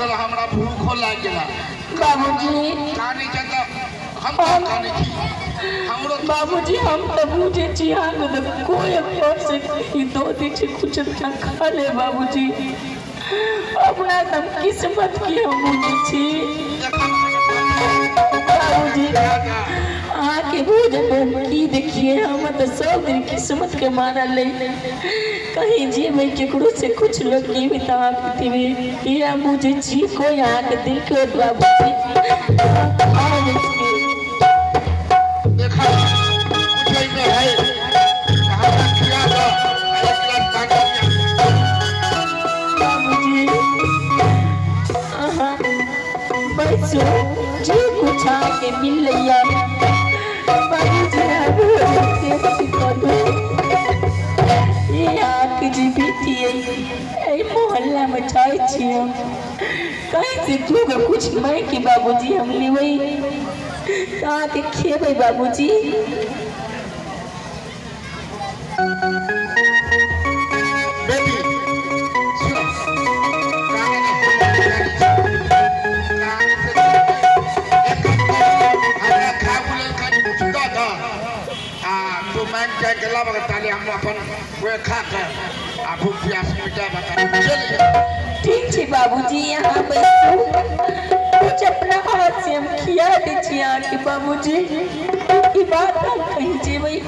गेल हमरा भूखो लाग गेला बाबूजी कानी के तो हम कानी छी हमरो बाबूजी हम तो बुझे छी हां तो कोई पर से ई दो दिन से कुछ ना खा ले बाबूजी अपना तम किस्मत की हम बुझे छी बाबूजी आके भोजन की देखिए हम तो सब दिन किस्मत के मारा ले कहीं जी में केकरो से कुछ लोग की भी ताकती में ये मुझे जी कोई आके दिल को बाबूजी देखा कुछ में है हमरा किया तो एक लाख बाबूजी पैसो जी कुछ आके मिल लिया बाबूजी ये आके जी बीती है मोहल्ला में चाय छिए कहीं से तू का कुछ मैं कि बाबूजी हम लेवई कहाँ के खेबे बाबूजी बेटी सुनो ताले हम अपन वे खा कर आ भूख प्यास मिटा बता चलिए ठीक है बाबूजी यहाँ बैठो कुछ अपना हाथ से हम खिया दीजिए आके बाबूजी की बात हम कहीं जेबई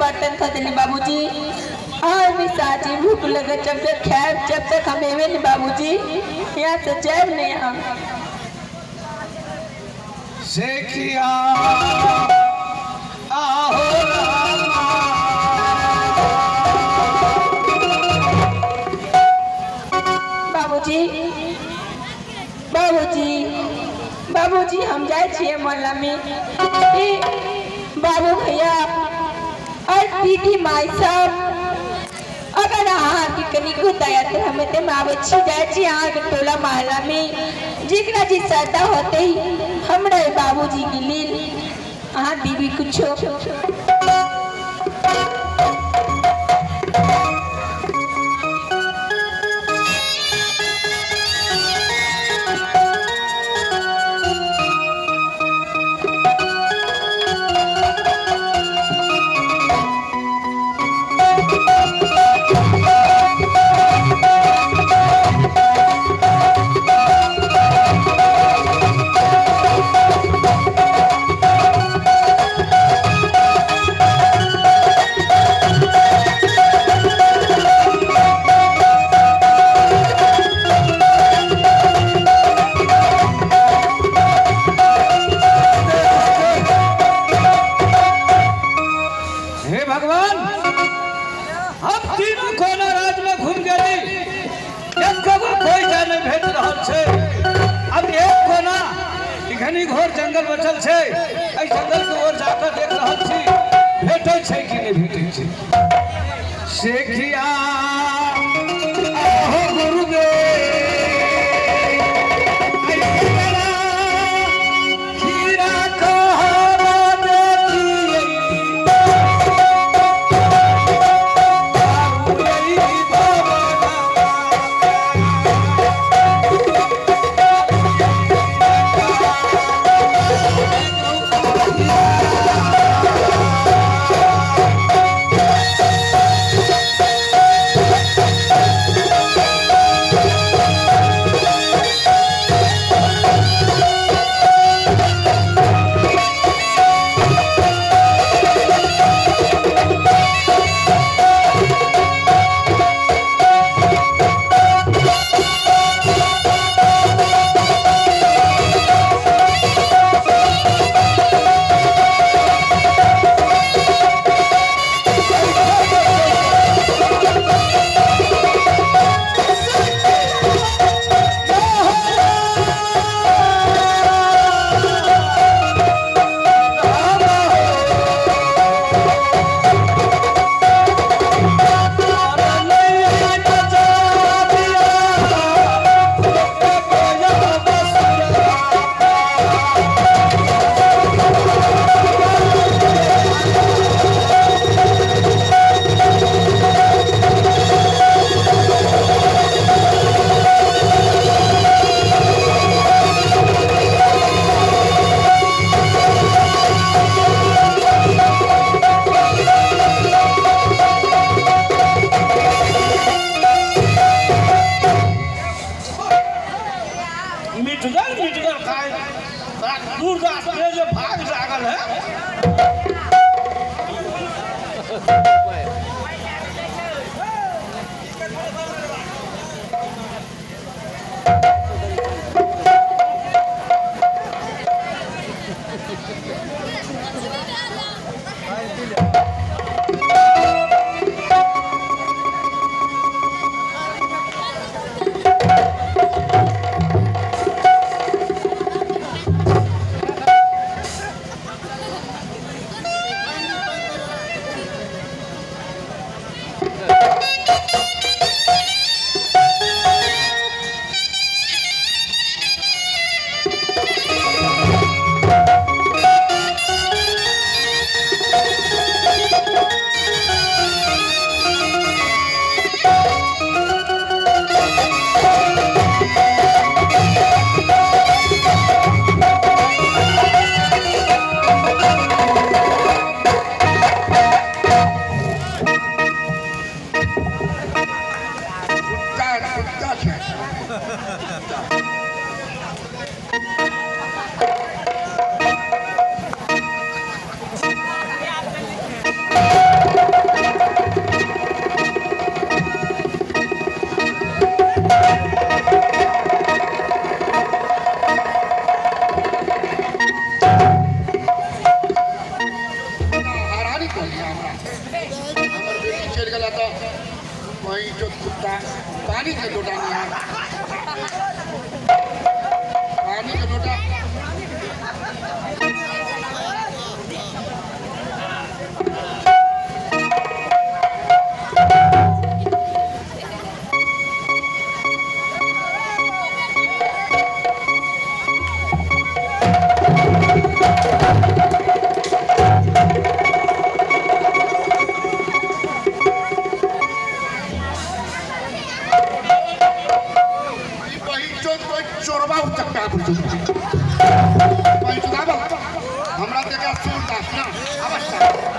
बर्तन खा दिले बाबूजी और भी साथी भूख लगे जब तक खैर जब तक हम एवे बाबूजी यहाँ से जैब नहीं हम सेखिया आहो बाबूजी बाबूजी बाबूजी हम जाए छिए मोहल्ला में बाबू भैया और दीदी माई सब अगर आहार की कनी को दया तो हमें ते मावे छी जाए छी आहार के टोला मोहल्ला में जिकरा जी सरदा होते ही हमरे बाबूजी की लील आहा दीदी कुछो घोर जंगल बचल छे एई जंगल के ओर जाकर देख रहल छी भेटै छै कि नहीं भेटै छै सेखिया आहो गुरुदेव वही जो कुत्ता पानी के लोटा नहीं आ पानी के लोटा चोरबा चक्का हमरा देखा सूरदास ना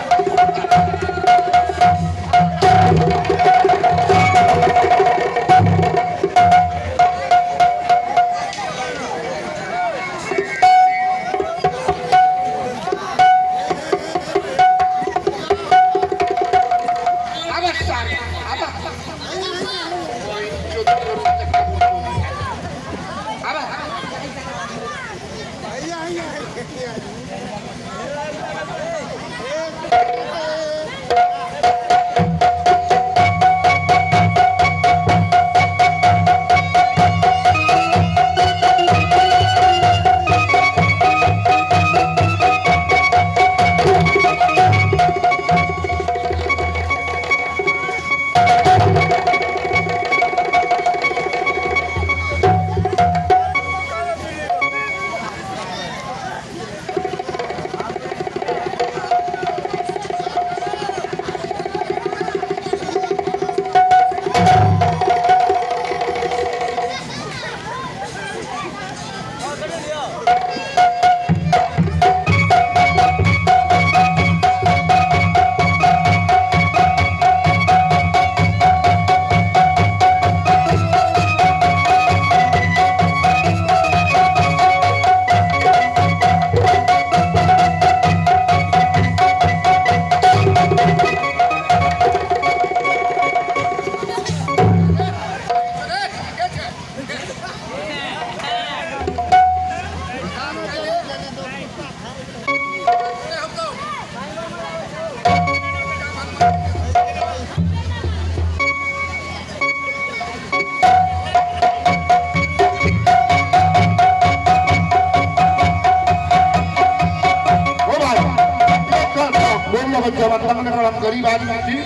गरीब आदमी थी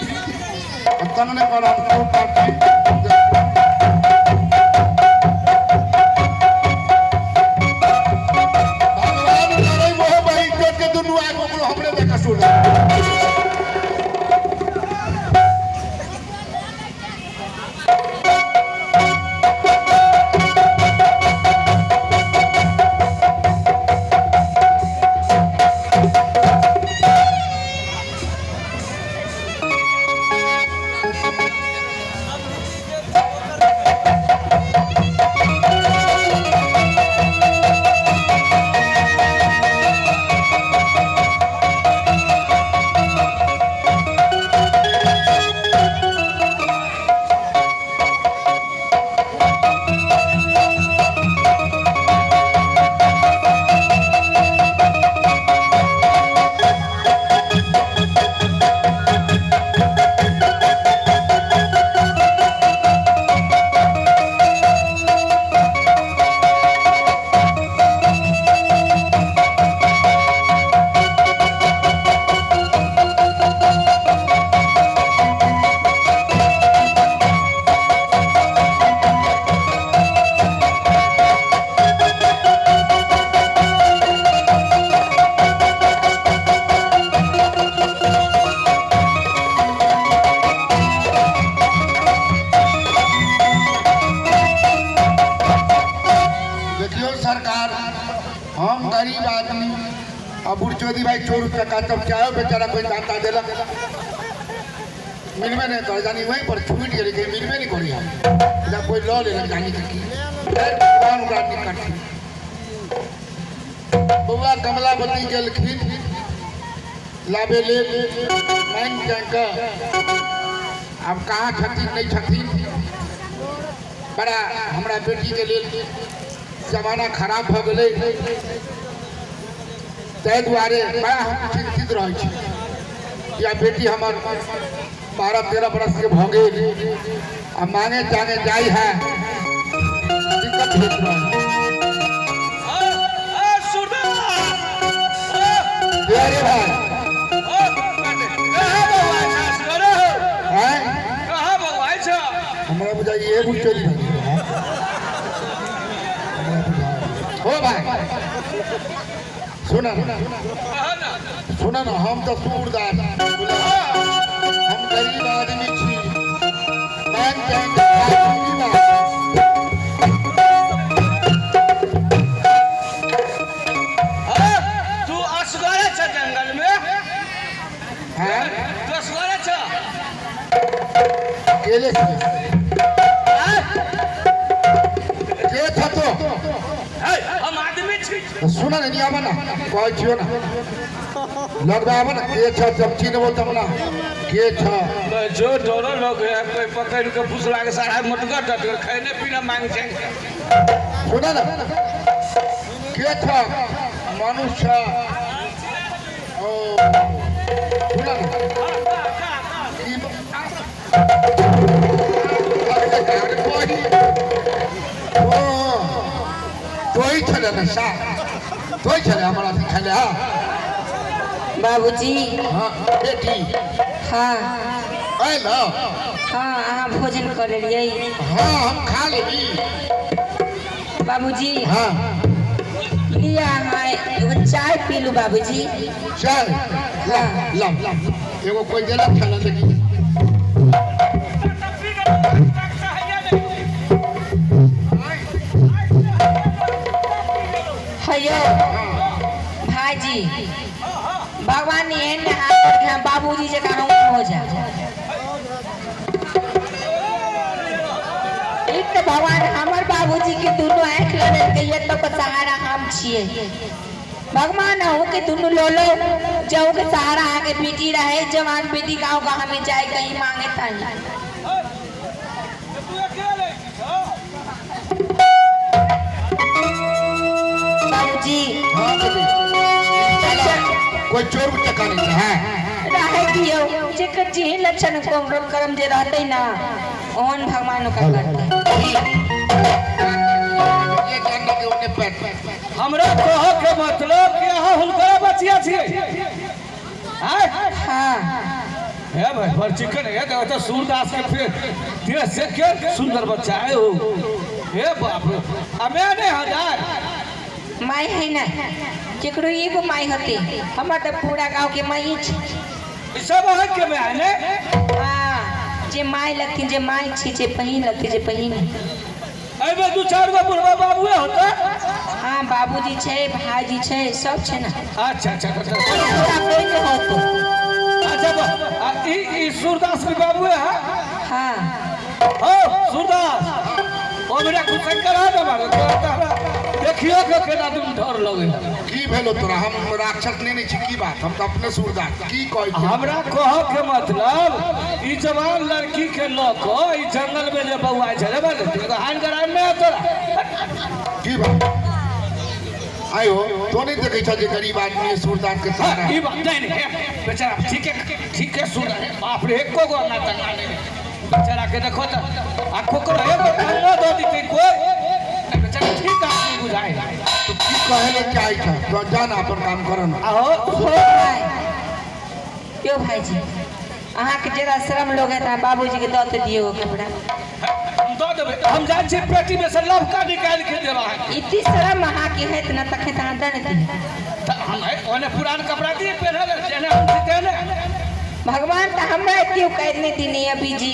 तन्ने पर हमको पार्टी भगवान करे मोह भाई के दुनु आए को हमरे देखा सुन हम गरीब आदमी अब बुढ़चोदी भाई चोर टका तब चाहे बेचारा कोई दाता दिला मिलवे नहीं कर जानी वहीं पर छूट गई कहीं मिलवे नहीं करी हम जब कोई लो ले जानी की कौन उगाड़नी करती बउआ कमलावती गेलखिन लाबे ले बैंक का अब कहाँ छथिन नहीं छथिन बड़ा हमरा बेटी के लिए जमाना खराब भ गए तै दुआरे बड़ा हम चिंतित रहे या बेटी हमर 12-13 बरस के भोगे अब मांगे जाने जाई है दिक्कत भेज रहा है अरे भाई हैं हमरा बुझाई ये बुझली हो भाई सुना ना हम तो सूरदास हम गरीब आदमी छी मान जाएंगे तू असगरे छ जंगल में हैं तू असगरे छ अकेले से के था तो हम आदमी छी सुना नहीं आवा ना कोई छियो ना लग आवा ना के छ जब चिन्हबो तब ना के छ जो डरो लोग है कोई पकड़ के फुसला के सारा मटका टटकर खाने पीना मांग जाए सुना ना के छ मनुष्य ओ सुना ना तोई छले ना सा तोई छले हमारा छले हाँ बाबूजी हाँ बेटी हाँ आए ना हाँ अहाँ भोजन कर लिये हाँ हम खा लेगी बाबूजी हाँ लिया अहाँ एगो चाय पी लू बाबूजी चाय ला ला ला एगो कोई जला खाना लगी हयो भाईजी भगवान ये बाबूजी जगह हो जा एक तो भगवान हमार बाबूजी के दोनों आँख लड़ल के ये तो सहारा हम छिए भगवान हो के दोनों लोलो जाओ के सहारा आगे बेटी रहे जवान बेटी गाँव कहाँ में जाए कहीं मांगे ताई बाबूजी हाँ बेटी कोई चोर चका नहीं है रहे दियो जेकर जी लक्षण कोमल कर्म जे रहते ना ओन भगवान का करते ये जानना के उन्हें पैर हमरा कह के मतलब कि अहाँ हुनकरा बचिया छियै हैं हाँ हे भाई पर चिकन है तो सूरदास के फिर देश से के सुंदर बच्चा है हो हे बाप रे हमें नहीं हजार माई है ना केकरो एगो माई होते हमार तो पूरा गांव के माई छी सब है के में है ने हाँ जे माई लगती जे माई छी जे पहिन लगती जे पहिन एबे दू चार गो बुढ़वा बाबूए होता हाँ बाबूजी छे भाईजी छे सब छे ना अच्छा अच्छा अच्छा पूरा कोई नहीं होतो अच्छा ई सूरदास के बाबूए है हाँ हो सूरदास ओ मेरा कुछ करा दे मारे देखियो के केना तुम डर लगे की भेलो तोरा हम राक्षस नहीं छी की बात हम तो अपने सूरदास की कहै छी हमरा कह के मतलब ई जवान लड़की के लोक ई जंगल में जे बउआ छले बे हान करान में तोरा की बात आयो तो नहीं देखै छ जे गरीब आदमी सूरदास के सहारा ई बात नहीं बेचारा ठीक है सुन बाप रे एको गो ना तंगा नहीं बेचारा के देखो त आंखों को रहे तो दो दी कोई बेचारा ठीक आदमी बुझाए तो की कहले चाहि छ तो जान अपन काम कर ना आहो हो भाई क्यों भाईजी अहाँ के जरा श्रम लोग है बाबूजी के दत दियो कपड़ा हम दो देबे हम जान छी पेटी में से लवका निकाल के देबा इतनी शर्म अहाँ के है ना तखे ता दन दी हम ओने पुरान कपड़ा दिए पहनले जेने हम जीते ने भगवान तो हमरा एतियो कह नहीं दिनी अभी जी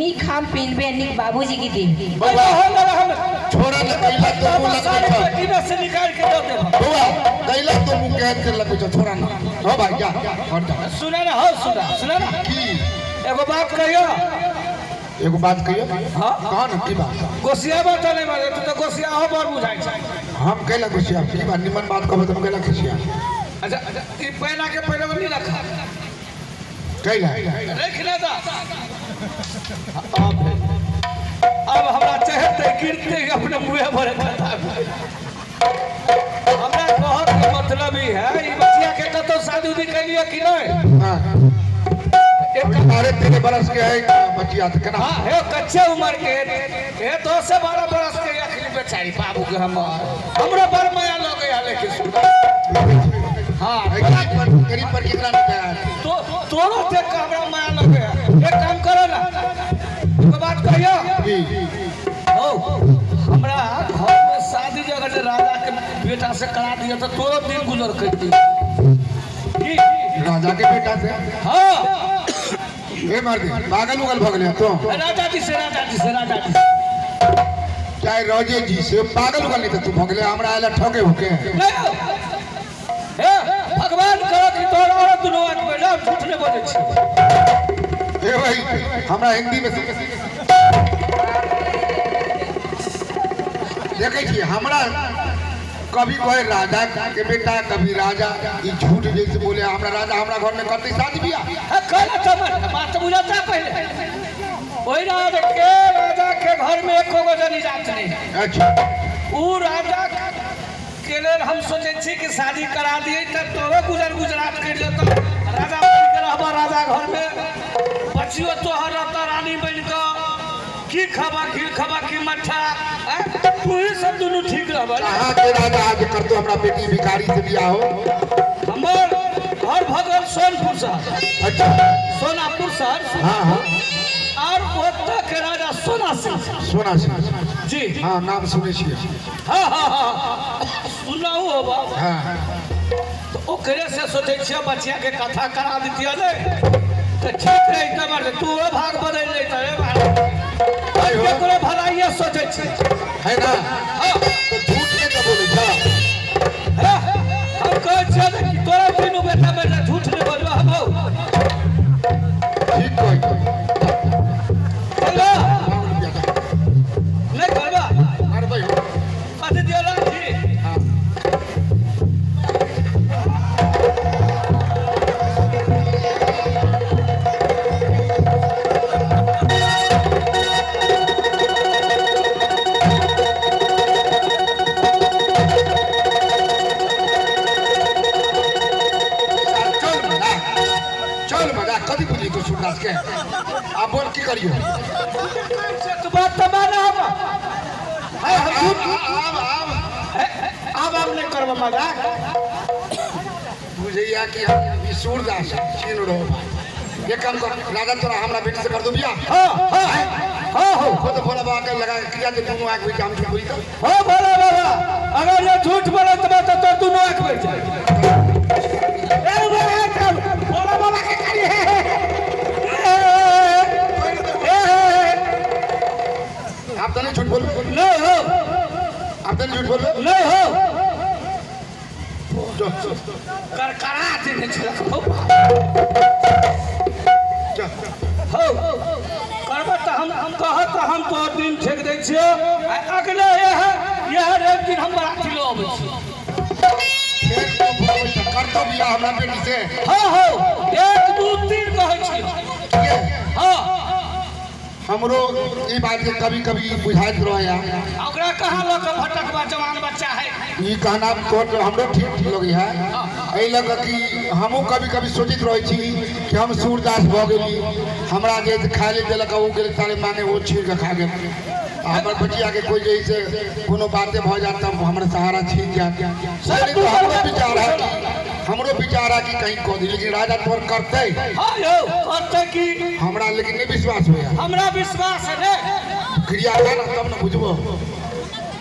नीक हम पहनबे नीक बाबूजी की दी बाबा हो गए हम छोड़ा ले गैला तो मुंह लग सारे छ पेटी में से निकाल के दो देबा बुआ गैला तो मुंह कह के लग छ छोड़ा ना हो भाई जा और जा सुना ना हो सुना ना की एगो बात कहियो एगो बात कहियो हाँ कौन की बात गोसिया बात नहीं मारे तू तो गोसिया हो बार बुझाई छै हम कैला खुशिया की बात निमन बात कहबो तुम कैला खुशिया अच्छा ई पहना के पहले नहीं रखा कैला देख ले दा अब हमरा चाहते गिरते अपने मुंह भरे खाता हमरा कहत के मतलब ही है ई बच्चिया के तो शादी उदी कैलिए कि नहीं हां एक हमारे 13 बरस के है बचिया तो केना हाँ हे कच्चे उम्र के हे 10 से 12 बरस के अखिल बेचारी बाबू के हमरो बड़ माया लगे हाले के सुन हाँ गरीब पर कितना निकाया तो तोरो देख के हमरा माया लगे एक काम करो ना एक बात कहियो ओ हमरा घर में शादी जगह से राजा के बेटा से करा दिया तो तोरो दिन गुजर करती की राजा के बेटा से हाँ ए मार दे पागल उगल भगले तो राजा जी से चाहे रोजे जी से पागल उगल नहीं तो तू भगले हमरा आला ठोके होके नहीं हे भगवान करो कि तोर और दुनो आंख में ना झूठ ने बोले छी ए भाई हमरा हिंदी में देखे छी हमरा कभी कहे राजा के बेटा कभी राजा ये झूठ जैसे बोले हमरा राजा हमरा घर में करते शादी बियाह है कहला समझ बात बुझाता पहले ओई राजा के घर में एको गो जनी जात नहीं अच्छा ऊ राजा के लेल हम सोचे छी कि शादी करा दिए तब तोरो गुजरात कर लेतो राजा बन के रहबा राजा घर में बचियो तोहर रहता रानी बन के की खाबा की मठा तू ही सब दोनों ठीक रहबा कहां के राजा आज कर तो हमरा बेटी भिखारी से बियाह हो हमर घर भगल सोनपुर शहर अच्छा सोनापुर शहर हां हां और ओतऽ के राजा सोना सिंह जी हाँ नाम सुने छियै हाँ सुनाऊ होबा हाँ तो ओकरे से सोचे छियै बच्चिया के कथा करा दितिया ने तो ठीक रही तमर तू भाग बदल ले रे भाई केकरो भलाइए सोचे छी है ना हां तो झूठ नहीं तो बोले जा हम कह छियै कि तोरा तीनों बेटा झूठ नहीं बोलबा हम ठीक कोई हेलो नहीं करबा अरे भाई अति दियोला जी हाँ चल मजाक कभी बुझी तो सुनना के आप बोल की करियो तो बात तमाना अब नहीं करबा मजाक बुझैया कि हम ई सूरदास छीन रहो ये काम कर राजा तोरा हमरा बेटी से कर दो बियाह हाँ हो खुद भोला बाबा के लगा किया दे दोनों आंख में काम बोली तो हो भोला बाबा अगर ये झूठ बोले तो तोर दोनों आंख में जाए भोला बाबा के करी है आप तो नहीं झूठ बोल नहीं हो आप तो नहीं झूठ बोल नहीं हो जो करकरा देने चला हो करबा तो हम कहत हम तो दिन ठेक दै छियो अगले यह एक दिन हम बराती लो आबै छी कर दो बियाह हमरा बेटी से हाँ हो 1 2 3 कहै छी हाँ हमरो ई बात के कभी कभी बुझाइत रहे ओकरा कहाँ लोग भटकबा जवान बच्चा है ई कहना तो हमरो ठीक लगे है एहि लग कि हमहू कभी कभी सोचित रहे छी कि हम सूरदास भ गेली हमरा जे खाए ले देलक ओ गेल सारे माने वो छीन के खा गेल हमर बचिया के कोई जैसे कोनो बातें भ जात तब हमर सहारा छीन जात सही तो हमरो विचार है कि कहीं को दी लेकिन राजा तोर करते हाँ यो करते कि हमरा लेकिन नहीं विश्वास होया हमरा विश्वास है रे क्रिया कर तब न बुझबो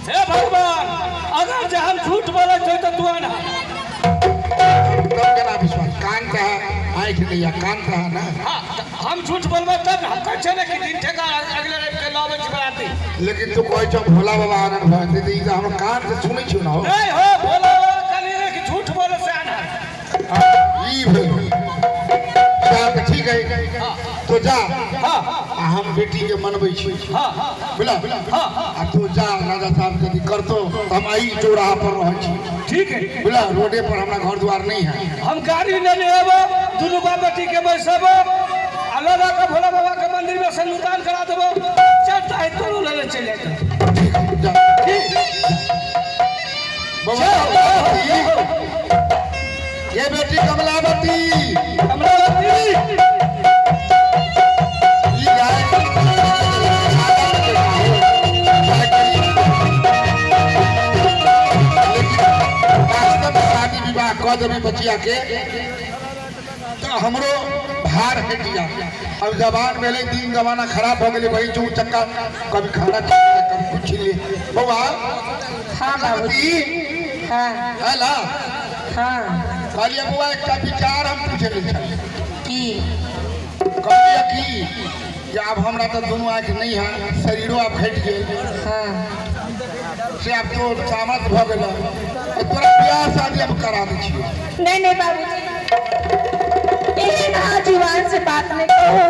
हे भगवान अगर जे हम झूठ बोले थे तो तू ना तब केना विश्वास कान का आंख नहीं है कान का ना हाँ हम झूठ बोलबे तब हम कह छे कि दिन ठेका अगले रवि के लावे छी बराती लेकिन तू कोई जो भोला बाबा आनंद भजते दी हम कान से सुनै छी ना हो नहीं हो भोला बाबा खाली रे कि झूठ बोले से आना ई भेल शायद ठीक है तो जा हम बेटी के मनबै छी बुला आ तू जा राजा साहब यदि करतो तो हम आई चौराहा पर रह छी ठीक है बुला रोडे पर हमरा घर द्वार नहीं है हम गाड़ी ले लेबो दोनों बाप बेटी के बैसबो अलग का भोला बाबा के मंदिर में संगीतान करा देबो चलता है तो ले चले जा ये बेटी कमलावती कमलावती कह देवी बचिया के तो हमरो भार हट जा। अब जबान मेले दिन जमाना खराब हो गए वही चूर चक्का कभी खाना चाहिए कभी कुछ ले बउआ। हाँ बाबूजी। हाँ है ना हाँ कहलिए बुआ एक विचार हम पूछे की कहलिए कि अब हमरा तो दोनों आँख नहीं है शरीरों आप हट गए हाँ से अब तो सामर्थ भ गए तोरा ब्याह शादी अब करा दी छियै। नहीं बाबूजी जुबान से बात नहीं कहो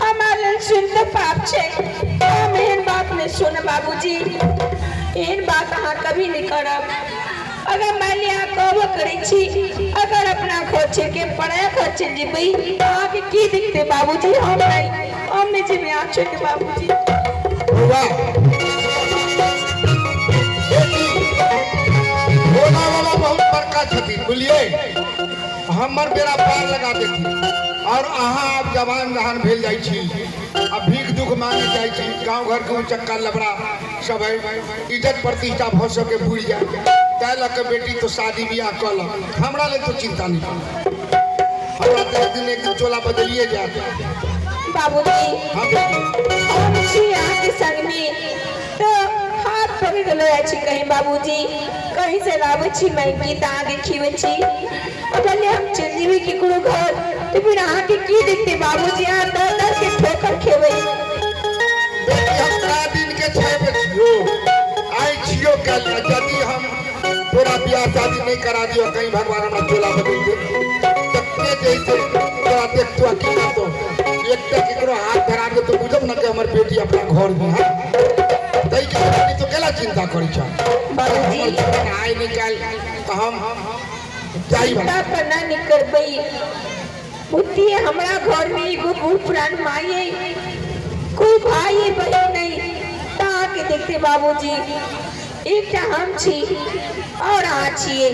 हमारे सुन तो पाप छे। हम एहन बात नहीं सुन बाबूजी एहन बात अहाँ कभी नहीं करब। अगर मान लिया कहबो करै छी अगर अपना खोचे के पढ़ाई खर्चे जेबै अहाँ के की दिखते बाबूजी हम नहीं जेबै आछे के बाबूजी। वाला बहुत बड़का छथिन बुझलिए हमर बेड़ा पार लगा देती और अहाँ अब जवान जहान भेल जाइ छी अब भीख दुख मांगे जाइ छी गांव घर के चक्का लबड़ा सब इज्जत प्रतिष्ठा भ सके भूल जाए तै लग के बेटी तो शादी ब्याह कल हमरा ले तो चिंता नहीं हमरा तो एक दिन चोला बदलिए जाए बाबूजी। हम छी यहाँ के संग में तो हाथ पकड़ के ले छी कहीं बाबूजी कहीं से लावे छी महंगी त आगे खीवे छी अगले हम चल जीवी के गुरु घर तो फिर आहाँ के की देखते बाबूजी आ दर के ठोकर खेवे। बेटी हम का दिन के छे बचियो आई छियो कल यदि हम पूरा ब्याह शादी नहीं करा दियो कहीं भगवान हमरा चोला बदल दे तत्ते जैसे तोरा देख तो अकेला तो एक तक एकरो हाथ धरा दे तो बुझब न के हमर बेटी अपना घर में है तई के बेटी तो केला चिंता करै छ बाबूजी आई निकाल तो हम जाई चिंता करना नहीं करबई बुद्धि हमरा घर में एगो बूढ़ पुरान माई है कोई भाई बहन नहीं ता के देखते बाबूजी एक हम छी और आ छिए